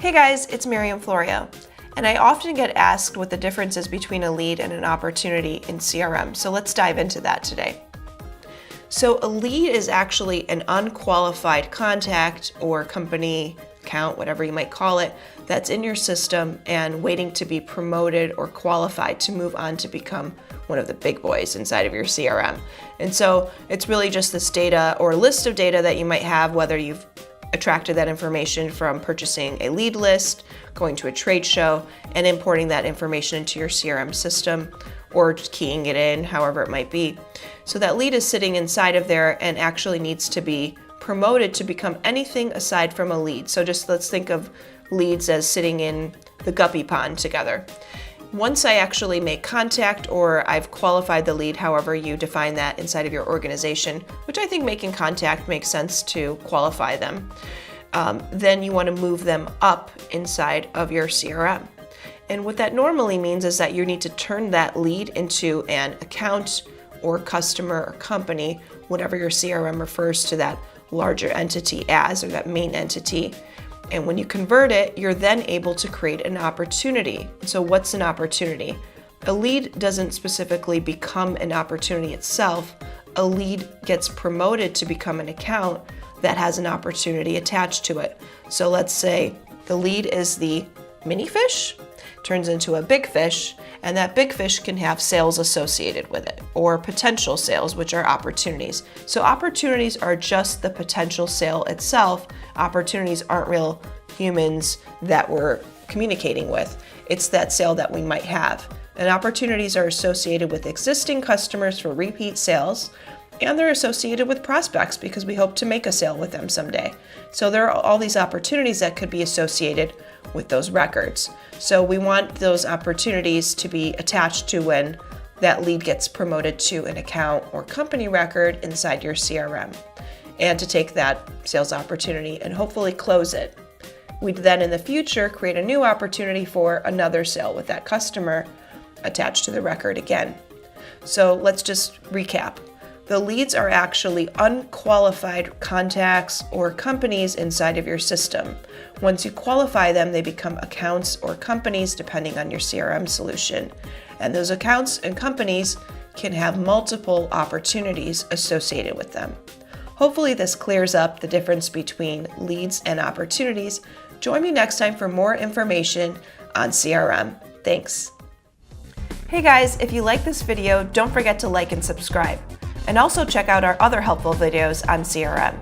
Hey guys, it's Mariam Florio, and I often get asked what the difference is between a lead and an opportunity in CRM, so let's dive into that today. So a lead is actually an unqualified contact or company account, whatever you might call it, that's in your system and waiting to be promoted or qualified to move on to become one of the big boys inside of your CRM. And so it's really just this data or list of data that you might have, whether you've attracted that information from purchasing a lead list, going to a trade show, and importing that information into your CRM system, or just keying it in, however it might be. So that lead is sitting inside of there and actually needs to be promoted to become anything aside from a lead. So just let's think of leads as sitting in the guppy pond together. Once I actually make contact or I've qualified the lead, however you define that inside of your organization, which I think making contact makes sense to qualify them, then you want to move them up inside of your CRM. And what that normally means is that you need to turn that lead into an account or customer or company, whatever your CRM refers to that larger entity as, or that main entity. And when you convert it, you're then able to create an opportunity. So what's an opportunity? A lead doesn't specifically become an opportunity itself. A lead gets promoted to become an account that has an opportunity attached to it. So let's say the lead is the mini fish, turns into a big fish, and that big fish can have sales associated with it, or potential sales, which are opportunities. So opportunities are just the potential sale itself. Opportunities aren't real humans that we're communicating with. It's that sale that we might have. And opportunities are associated with existing customers for repeat sales, and they're associated with prospects because we hope to make a sale with them someday. So there are all these opportunities that could be associated with those records. So we want those opportunities to be attached to when that lead gets promoted to an account or company record inside your CRM, and to take that sales opportunity and hopefully close it. We'd then in the future create a new opportunity for another sale with that customer attached to the record again. So let's just recap. The leads are actually unqualified contacts or companies inside of your system. Once you qualify them, they become accounts or companies depending on your CRM solution. And those accounts and companies can have multiple opportunities associated with them. Hopefully this clears up the difference between leads and opportunities. Join me next time for more information on CRM. Thanks. Hey guys, if you like this video, don't forget to like and subscribe. And also check out our other helpful videos on CRM.